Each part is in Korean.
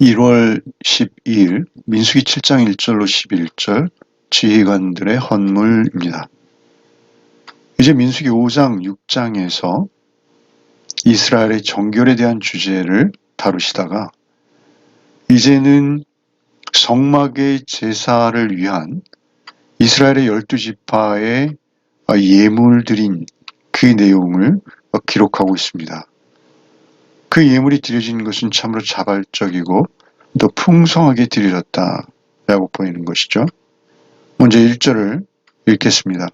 1월 12일 민수기 7장 1절로 11절 지휘관들의 헌물입니다. 이제 민수기 5장 6장에서 이스라엘의 정결에 대한 주제를 다루시다가 이제는 성막의 제사를 위한 이스라엘의 12지파의 예물드린 그 내용을 기록하고 있습니다. 그 예물이 드려진 것은 참으로 자발적이고 또 풍성하게 드려졌다라고 보이는 것이죠. 먼저 1절을 읽겠습니다.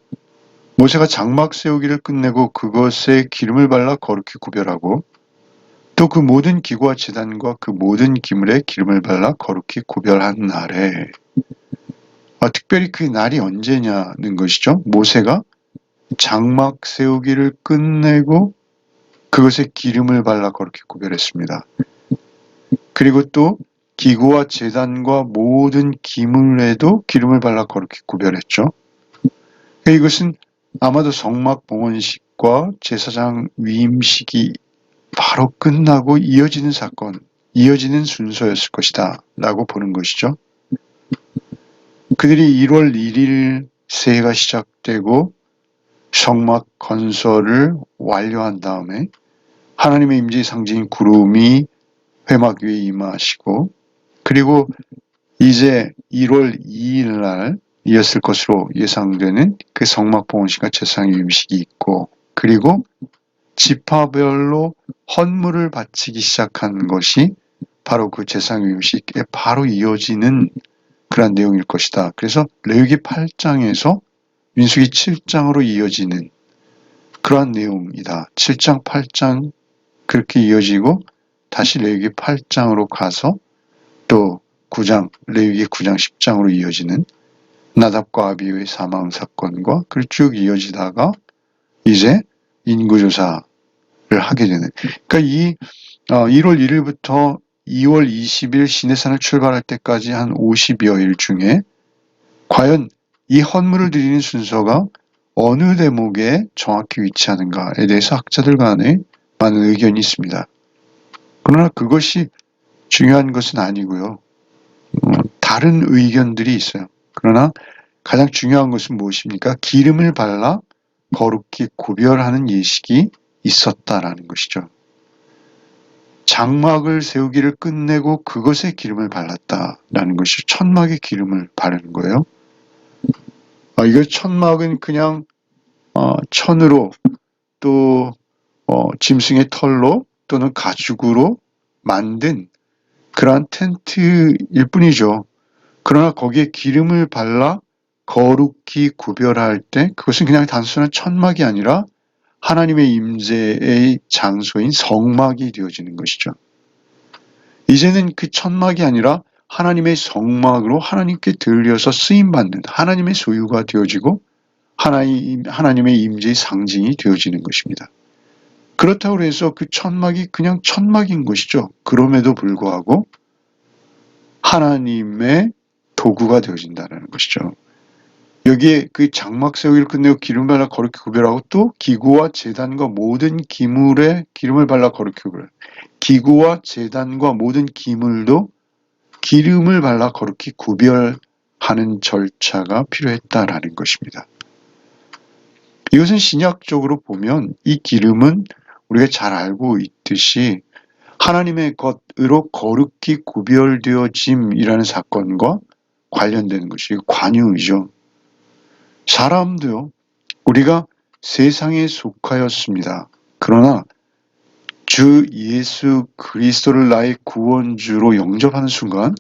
모세가 장막 세우기를 끝내고 그것에 기름을 발라 거룩히 구별하고 또 그 모든 기구와 제단과 그 모든 기물에 기름을 발라 거룩히 구별한 날에 특별히 그 날이 언제냐는 것이죠. 모세가 장막 세우기를 끝내고 그것에 기름을 발라 거룩히 구별했습니다. 그리고 또 기구와 제단과 모든 기물에도 기름을 발라 거룩히 구별했죠. 이것은 아마도 성막 봉헌식과 제사장 위임식이 바로 끝나고 이어지는 사건, 이어지는 순서였을 것이다 라고 보는 것이죠. 그들이 1월 1일 새해가 시작되고 성막 건설을 완료한 다음에 하나님의 임재의 상징인 구름이 회막 위에 임하시고 그리고 이제 1월 2일 날 이었을 것으로 예상되는 그 성막 봉헌식과 제사장 위임식이 있고 그리고 지파별로 헌물을 바치기 시작한 것이 바로 그 제사장 위임식에 바로 이어지는 그런 내용일 것이다. 그래서 레위기 8장에서 민수기 7장으로 이어지는 그러한 내용이다. 7장, 8장 그렇게 이어지고 다시 레위기 8장으로 가서 또 9장, 레위기 9장, 10장으로 이어지는 나답과 아비후의 사망 사건과 그렇게 쭉 이어지다가 이제 인구조사를 하게 되는. 그러니까 이 1월 1일부터 2월 20일 시내산을 출발할 때까지 한 50여 일 중에 과연 이 헌물을 드리는 순서가 어느 대목에 정확히 위치하는가에 대해서 학자들 간에 많은 의견이 있습니다. 그러나 그것이 중요한 것은 아니고요. 다른 의견들이 있어요. 그러나 가장 중요한 것은 무엇입니까? 기름을 발라 거룩히 구별하는 예식이 있었다라는 것이죠. 장막을 세우기를 끝내고 그것에 기름을 발랐다라는 것이 천막에 기름을 바르는 거예요. 이거 천막은 그냥 천으로 또 짐승의 털로 또는 가죽으로 만든 그러한 텐트일 뿐이죠. 그러나 거기에 기름을 발라 거룩히 구별할 때 그것은 그냥 단순한 천막이 아니라 하나님의 임재의 장소인 성막이 되어지는 것이죠. 이제는 그 천막이 아니라 하나님의 성막으로 하나님께 들려서 쓰임받는 하나님의 소유가 되어지고 하나님의 임재의 상징이 되어지는 것입니다. 그렇다고 해서 그 천막이 그냥 천막인 것이죠. 그럼에도 불구하고 하나님의 도구가 되어진다는 것이죠. 여기에 그 장막 세우기를 끝내고 기름 발라 거룩히 구별하고 또 기구와 제단과 모든 기물에 기름을 발라 거룩히 구별. 기구와 제단과 모든 기물도 기름을 발라 거룩히 구별하는 절차가 필요했다라는 것입니다. 이것은 신약적으로 보면 이 기름은 우리가 잘 알고 있듯이 하나님의 것으로 거룩히 구별되어짐이라는 사건과 관련되는 것이 관유이죠. 사람도요, 우리가 세상에 속하였습니다. 그러나 주 예수 그리스도를 나의 구원주로 영접하는 순간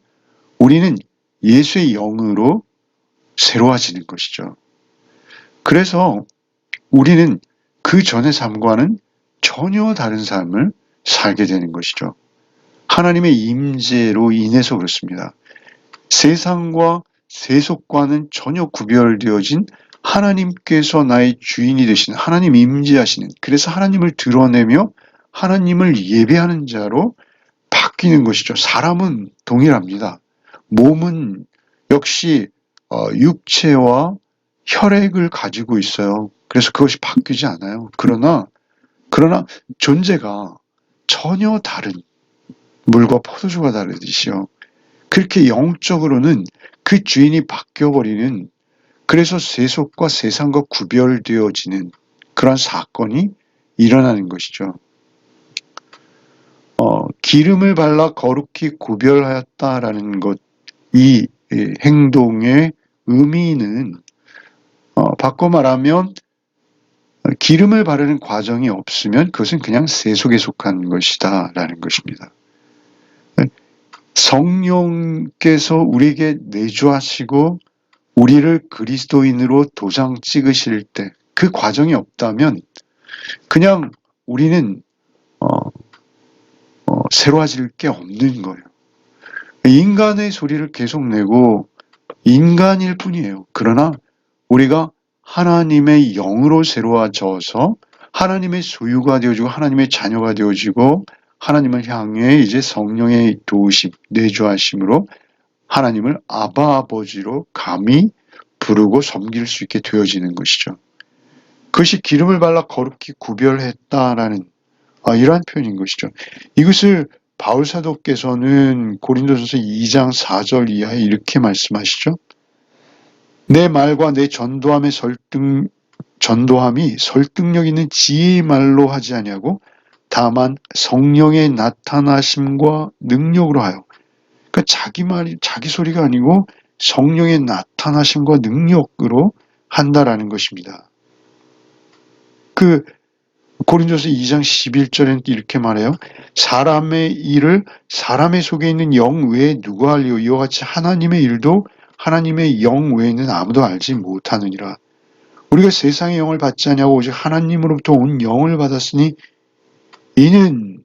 우리는 예수의 영으로 새로워지는 것이죠. 그래서 우리는 그 전의 삶과는 전혀 다른 삶을 살게 되는 것이죠. 하나님의 임재로 인해서 그렇습니다. 세상과 세속과는 전혀 구별되어진 하나님께서 나의 주인이 되신 하나님 임재하시는 그래서 하나님을 드러내며 하나님을 예배하는 자로 바뀌는 것이죠. 사람은 동일합니다. 몸은 역시 육체와 혈액을 가지고 있어요. 그래서 그것이 바뀌지 않아요. 그러나 존재가 전혀 다른 물과 포도주가 다르듯이요. 그렇게 영적으로는 그 주인이 바뀌어버리는, 그래서 세속과 세상과 구별되어지는 그런 사건이 일어나는 것이죠. 기름을 발라 거룩히 구별하였다라는 것, 이 행동의 의미는 바꿔 말하면 기름을 바르는 과정이 없으면 그것은 그냥 세속에 속한 것이다 라는 것입니다. 성령께서 우리에게 내주하시고 우리를 그리스도인으로 도장 찍으실 때 그 과정이 없다면 그냥 우리는 새로워질 게 없는 거예요. 인간의 소리를 계속 내고 인간일 뿐이에요. 그러나 우리가 하나님의 영으로 새로워져서 하나님의 소유가 되어지고 하나님의 자녀가 되어지고 하나님을 향해 이제 성령의 도우심, 내주하심으로 하나님을 아바 아버지로 감히 부르고 섬길 수 있게 되어지는 것이죠. 그것이 기름을 발라 거룩히 구별했다라는 이러한 표현인 것이죠. 이것을 바울 사도께서는 고린도전서 2장 4절 이하에 이렇게 말씀하시죠. 내 말과 내 전도함이 설득력 있는 지혜의 말로 하지 아니하고 다만 성령의 나타나심과 능력으로 하여. 그러니까 자기 소리가 아니고 성령의 나타나심과 능력으로 한다라는 것입니다. 그 고린도서 2장 11절에는 이렇게 말해요. 사람의 일을 사람의 속에 있는 영 외에 누가 알리오? 이와 같이 하나님의 일도 하나님의 영 외에는 아무도 알지 못하느니라. 우리가 세상의 영을 받지 아니하고 오직 하나님으로부터 온 영을 받았으니 이는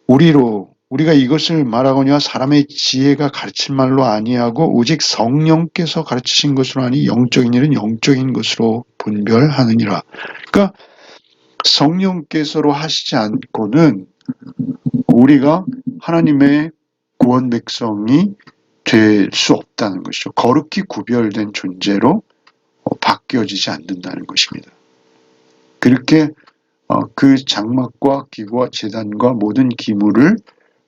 우리가 이것을 말하거니와 사람의 지혜가 가르친 말로 아니하고 오직 성령께서 가르치신 것으로 하니 영적인 일은 영적인 것으로 분별하느니라. 그러니까 성령께서로 하시지 않고는 우리가 하나님의 구원 백성이 될 수 없다는 것이죠. 거룩히 구별된 존재로 바뀌어지지 않는다는 것입니다. 그렇게 그 장막과 기구와 제단과 모든 기물을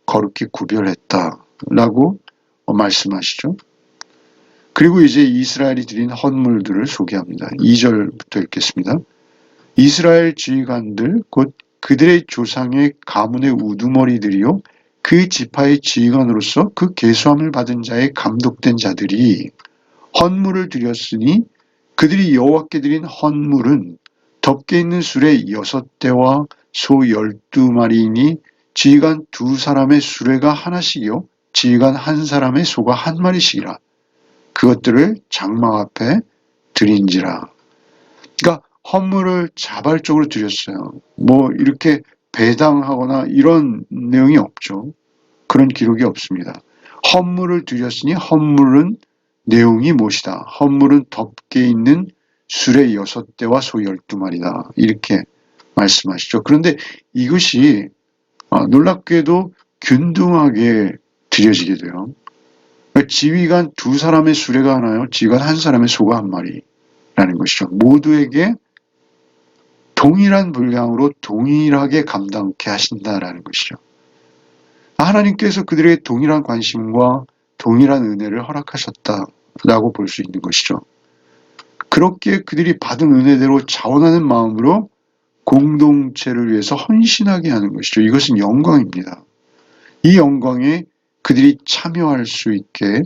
거룩히 구별했다라고 말씀하시죠. 그리고 이제 이스라엘이 드린 헌물들을 소개합니다. 2절부터 읽겠습니다. 이스라엘 지휘관들 곧 그들의 조상의 가문의 우두머리들이요 그 지파의 지휘관으로서 그 계수함을 받은 자의 감독된 자들이 헌물을 드렸으니 그들이 여호와께 드린 헌물은 덮개 있는 수레 6대와 소 12마리이니 지휘관 2사람의 수레가 하나씩이요 지휘관 1사람의 소가 1마리씩이라. 그것들을 장막 앞에 드린지라. 그러니까 헌물을 자발적으로 드렸어요. 이렇게 배당하거나 이런 내용이 없죠. 그런 기록이 없습니다. 헌물을 드렸으니 헌물은 내용이 무엇이다. 헌물은 덮개 있는 수레 6대와 소 12마리다. 이렇게 말씀하시죠. 그런데 이것이 놀랍게도 균등하게 드려지게 돼요. 지휘관 2사람의 수레가 하나요. 지휘관 1사람의 소가 1마리라는 것이죠. 모두에게 동일한 분량으로 동일하게 감당케 하신다라는 것이죠. 하나님께서 그들에게 동일한 관심과 동일한 은혜를 허락하셨다라고 볼 수 있는 것이죠. 그렇게 그들이 받은 은혜대로 자원하는 마음으로 공동체를 위해서 헌신하게 하는 것이죠. 이것은 영광입니다. 이 영광에 그들이 참여할 수 있게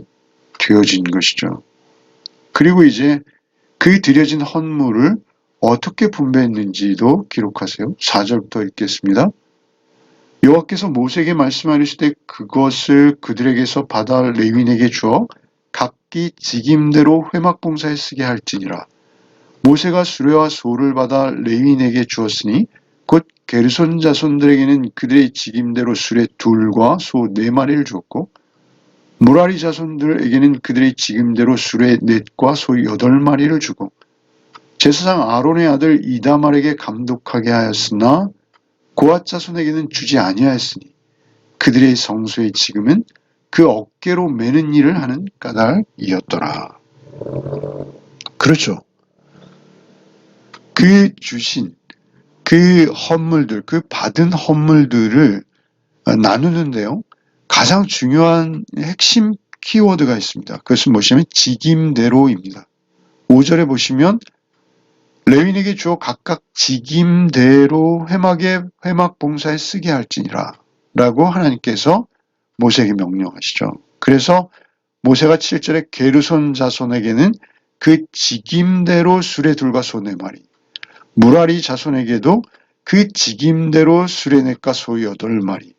되어진 것이죠. 그리고 이제 그 드려진 헌물을 어떻게 분배했는지도 기록하세요. 4절부터 읽겠습니다. 여호와께서 모세에게 말씀하시되 그것을 그들에게서 받아 레위인에게 주어 각기 직임대로 회막봉사에 쓰게 할지니라. 모세가 수레와 소를 받아 레위인에게 주었으니 곧 게르손 자손들에게는 그들의 직임대로 수레 2과 소 4마리를 주었고 무라리 자손들에게는 그들의 직임대로 수레 4과 소 8마리를 주고 제사장 아론의 아들 이다말에게 감독하게 하였으나 고앗 자손에게는 주지 아니하였으니 그들의 성소의 지금은 그 어깨로 매는 일을 하는 까닭이었더라. 그렇죠. 그 주신 그 헌물들, 그 받은 헌물들을 나누는데요. 가장 중요한 핵심 키워드가 있습니다. 그것은 무엇이냐면 직임대로입니다. 5절에 보시면 레위인에게 주어 각각 직임대로 회막 봉사에 쓰게 할지니라 라고 하나님께서 모세에게 명령하시죠. 그래서 모세가 7절에 게르손 자손에게는 그 직임대로 수레둘과 소 4마리, 무라리 자손에게도 그 직임대로 수레넷과 소 8마리,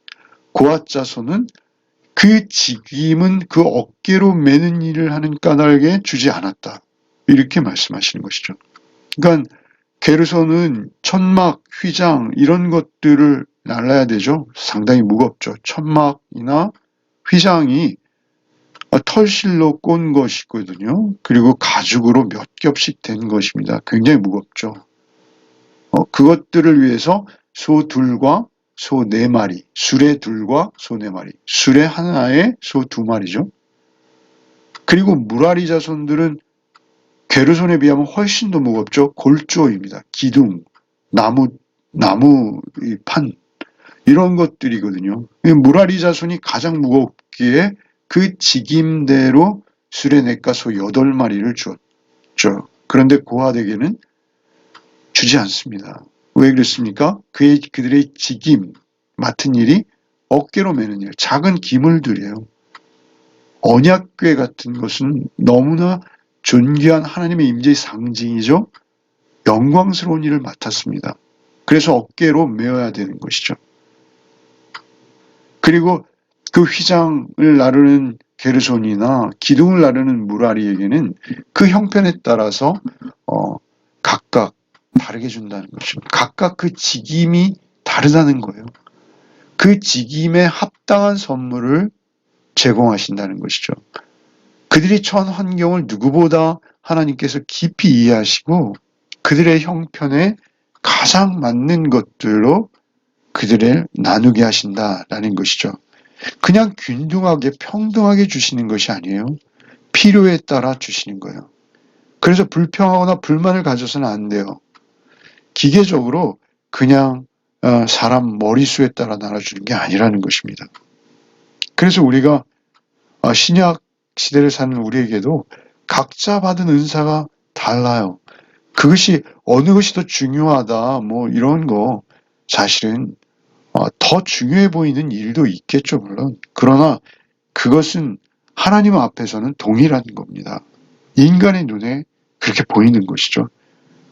고앗 자손은 그 직임은 그 어깨로 매는 일을 하는 까닭에 주지 않았다. 이렇게 말씀하시는 것이죠. 그러니까 게르손은 천막, 휘장 이런 것들을 날라야 되죠. 상당히 무겁죠. 천막이나 휘장이 털실로 꼰 것이거든요. 그리고 가죽으로 몇 겹씩 된 것입니다. 굉장히 무겁죠. 그것들을 위해서 소 2과 소 4마리, 수레 2과 소 4마리, 수레 하나에 소 2마리죠. 그리고 무라리 자손들은 게르손에 비하면 훨씬 더 무겁죠. 골조입니다. 기둥, 나무 판 이런 것들이거든요. 무라리 자손이 가장 무겁기에 그 직임대로 수레넷과 소 8마리를 주었죠. 그런데 고앗에게는 주지 않습니다. 왜 그랬습니까? 그들의 직임, 맡은 일이 어깨로 매는 일, 작은 기물들이에요. 언약궤 같은 것은 너무나 존귀한 하나님의 임재의 상징이죠. 영광스러운 일을 맡았습니다. 그래서 어깨로 메어야 되는 것이죠. 그리고 그 휘장을 나르는 게르손이나 기둥을 나르는 무라리에게는 그 형편에 따라서 각각 다르게 준다는 것이죠. 각각 그 직임이 다르다는 거예요. 그 직임에 합당한 선물을 제공하신다는 것이죠. 그들이 처한 환경을 누구보다 하나님께서 깊이 이해하시고 그들의 형편에 가장 맞는 것들로 그들을 나누게 하신다라는 것이죠. 그냥 균등하게 평등하게 주시는 것이 아니에요. 필요에 따라 주시는 거예요. 그래서 불평하거나 불만을 가져서는 안 돼요. 기계적으로 그냥 사람 머리수에 따라 나눠주는 게 아니라는 것입니다. 그래서 우리가 신약 시대를 사는 우리에게도 각자 받은 은사가 달라요. 그것이 어느 것이 더 중요하다 뭐 이런 거 사실은 더 중요해 보이는 일도 있겠죠 물론. 그러나 그것은 하나님 앞에서는 동일한 겁니다. 인간의 눈에 그렇게 보이는 것이죠.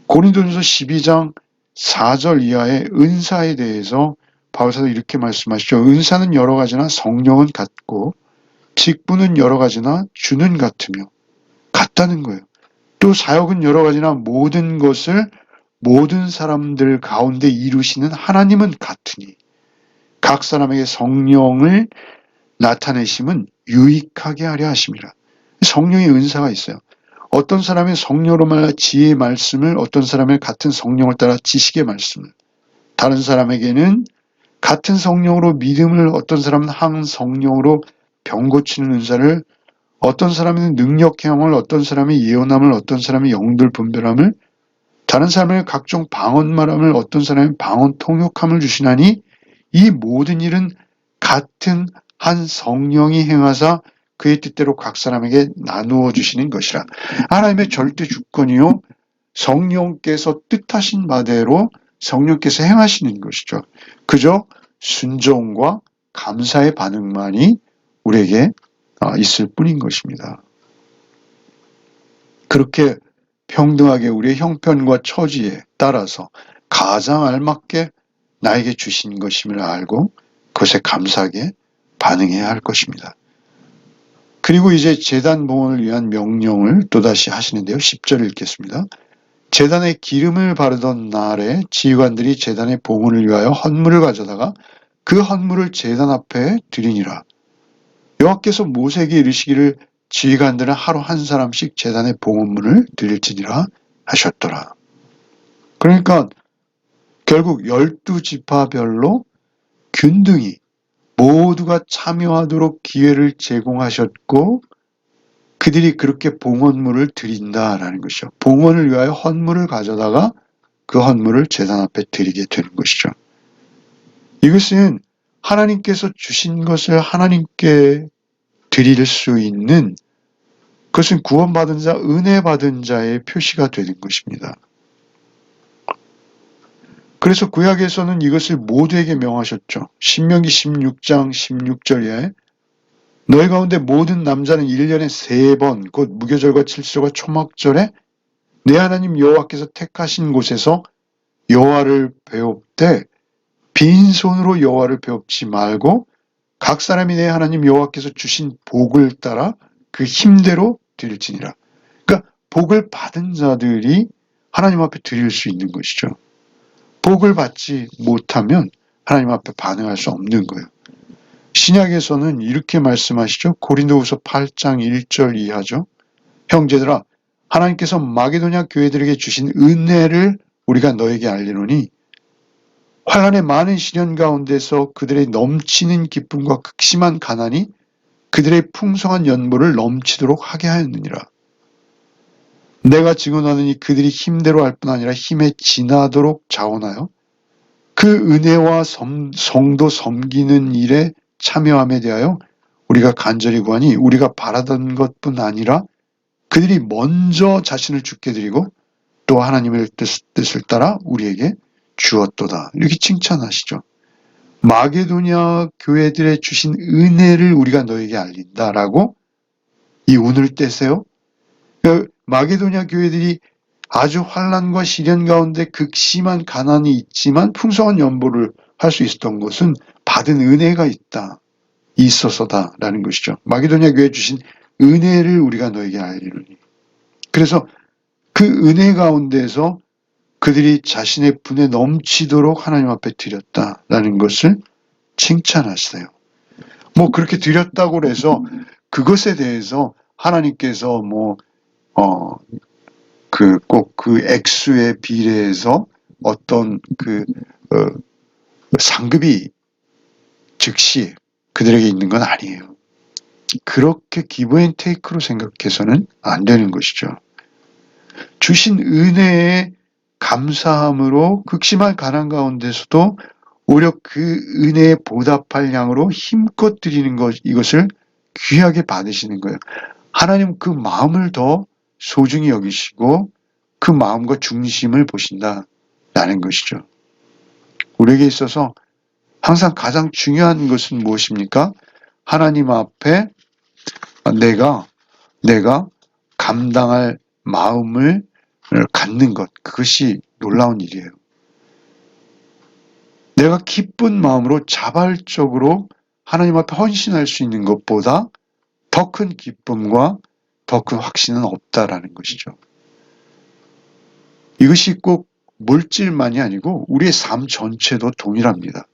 고린도전서 12장 4절 이하의 은사에 대해서 바울사도 이렇게 말씀하시죠. 은사는 여러 가지나 성령은 같고 직분은 여러 가지나 주는 같으며 같다는 거예요. 또 사역은 여러 가지나 모든 것을 모든 사람들 가운데 이루시는 하나님은 같으니 각 사람에게 성령을 나타내심은 유익하게 하려 하심이라. 성령의 은사가 있어요. 어떤 사람의 성령으로 말하 지혜의 말씀을, 어떤 사람의 같은 성령을 따라 지식의 말씀을, 다른 사람에게는 같은 성령으로 믿음을, 어떤 사람은 한 성령으로 병 고치는 은사를, 어떤 사람은 능력 행함을, 어떤 사람이 예언함을, 어떤 사람이 영들 분별함을, 다른 사람은 각종 방언 말함을, 어떤 사람은 방언 통역함을 주시나니 이 모든 일은 같은 한 성령이 행하사 그의 뜻대로 각 사람에게 나누어 주시는 것이라. 하나님의 절대 주권이요 성령께서 뜻하신 바대로 성령께서 행하시는 것이죠. 그저 순종과 감사의 반응만이 우리에게 있을 뿐인 것입니다. 그렇게 평등하게 우리의 형편과 처지에 따라서 가장 알맞게 나에게 주신 것임을 알고 그것에 감사하게 반응해야 할 것입니다. 그리고 이제 제단 봉헌을 위한 명령을 또다시 하시는데요. 10절 읽겠습니다. 제단에 기름을 바르던 날에 지휘관들이 제단의 봉헌을 위하여 헌물을 가져다가 그 헌물을 제단 앞에 드리니라. 여호와께서 모세에게 이르시기를 지휘관들은 하루 한 사람씩 제단의 봉헌물을 드릴지니라 하셨더라. 그러니까 결국 12지파별로 균등히 모두가 참여하도록 기회를 제공하셨고 그들이 그렇게 봉헌물을 드린다라는 것이죠. 봉헌을 위하여 헌물을 가져다가 그 헌물을 제단 앞에 드리게 되는 것이죠. 이것은 하나님께서 주신 것을 하나님께 드릴 수 있는, 그것은 구원받은 자, 은혜 받은 자의 표시가 되는 것입니다. 그래서 구약에서는 이것을 모두에게 명하셨죠. 신명기 16장 16절에 너희 가운데 모든 남자는 1년에 3번 곧 무교절과 칠수절과 초막절에 내 하나님 여호와께서 택하신 곳에서 여호와를 배웁되 빈손으로 여호와를 배웁지 말고 각 사람이 내 하나님 여호와께서 주신 복을 따라 그 힘대로 드릴지니라. 그러니까 복을 받은 자들이 하나님 앞에 드릴 수 있는 것이죠. 복을 받지 못하면 하나님 앞에 반응할 수 없는 거예요. 신약에서는 이렇게 말씀하시죠. 고린도후서 8장 1절 이하죠. 형제들아, 하나님께서 마게도냐 교회들에게 주신 은혜를 우리가 너에게 알리노니 환난의 많은 시련 가운데서 그들의 넘치는 기쁨과 극심한 가난이 그들의 풍성한 연보를 넘치도록 하게 하였느니라. 내가 증언하느니 그들이 힘대로 할 뿐 아니라 힘에 지나도록 자원하여 그 은혜와 성도 섬기는 일에 참여함에 대하여 우리가 간절히 구하니 우리가 바라던 것뿐 아니라 그들이 먼저 자신을 주께 드리고 또 하나님의 뜻을 따라 우리에게 주었도다. 이렇게 칭찬하시죠. 마게도냐 교회들에 주신 은혜를 우리가 너에게 알린다라고 이 운을 떼세요. 마게도냐 교회들이 아주 환난과 시련 가운데 극심한 가난이 있지만 풍성한 연보를 할 수 있었던 것은 받은 은혜가 있어서다라는 것이죠. 마게도냐 교회에 주신 은혜를 우리가 너에게 알리노니. 그래서 그 은혜 가운데서 그들이 자신의 분에 넘치도록 하나님 앞에 드렸다라는 것을 칭찬하세요. 뭐 그렇게 드렸다고 해서 그것에 대해서 하나님께서 꼭 그 액수에 비례해서 어떤 상급이 즉시 그들에게 있는 건 아니에요. 그렇게 기브 앤 테이크로 생각해서는 안 되는 것이죠. 주신 은혜에 감사함으로 극심한 가난 가운데서도 오히려 그 은혜에 보답할 양으로 힘껏 드리는 것, 이것을 귀하게 받으시는 거예요. 하나님 그 마음을 더 소중히 여기시고 그 마음과 중심을 보신다라는 것이죠. 우리에게 있어서 항상 가장 중요한 것은 무엇입니까? 하나님 앞에 내가 감당할 마음을 갖는 것, 그것이 놀라운 일이에요. 내가 기쁜 마음으로 자발적으로 하나님 앞에 헌신할 수 있는 것보다 더 큰 기쁨과 더 큰 확신은 없다라는 것이죠. 이것이 꼭 물질만이 아니고 우리의 삶 전체도 동일합니다.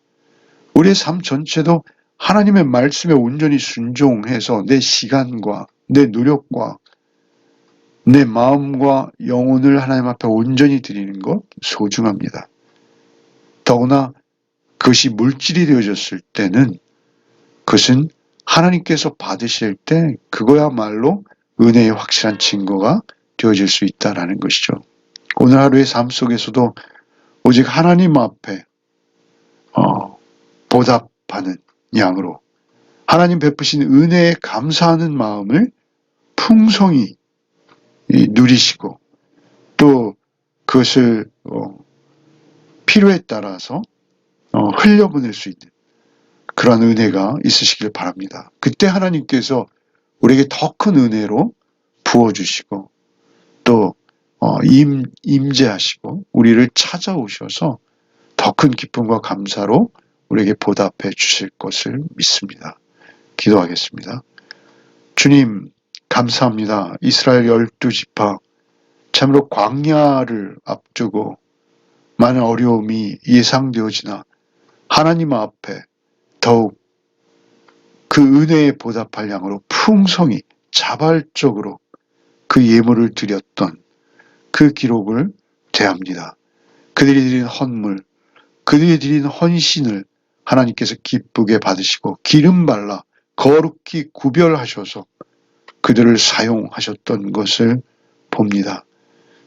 우리의 삶 전체도 하나님의 말씀에 온전히 순종해서 내 시간과 내 노력과 내 마음과 영혼을 하나님 앞에 온전히 드리는 것 소중합니다. 더구나 그것이 물질이 되어졌을 때는 그것은 하나님께서 받으실 때 그거야말로 은혜의 확실한 증거가 되어질 수 있다는 것이죠. 오늘 하루의 삶 속에서도 오직 하나님 앞에 보답하는 양으로 하나님 베푸신 은혜에 감사하는 마음을 풍성히 누리시고 또 그것을 필요에 따라서 흘려보낼 수 있는 그런 은혜가 있으시길 바랍니다. 그때 하나님께서 우리에게 더 큰 은혜로 부어주시고 또 임재하시고 우리를 찾아오셔서 더 큰 기쁨과 감사로 우리에게 보답해 주실 것을 믿습니다. 기도하겠습니다. 주님 감사합니다. 이스라엘 12지파 참으로 광야를 앞두고 많은 어려움이 예상되어지나 하나님 앞에 더욱 그 은혜에 보답할 양으로 풍성히 자발적으로 그 예물을 드렸던 그 기록을 대합니다. 그들이 드린 헌물, 그들이 드린 헌신을 하나님께서 기쁘게 받으시고 기름 발라 거룩히 구별하셔서 그들을 사용하셨던 것을 봅니다.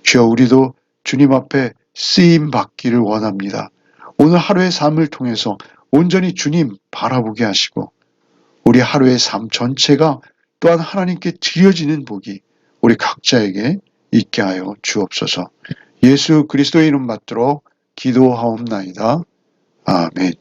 주여 우리도 주님 앞에 쓰임 받기를 원합니다. 오늘 하루의 삶을 통해서 온전히 주님 바라보게 하시고 우리 하루의 삶 전체가 또한 하나님께 드려지는 복이 우리 각자에게 있게 하여 주옵소서. 예수 그리스도의 이름 받들어 기도하옵나이다. 아멘.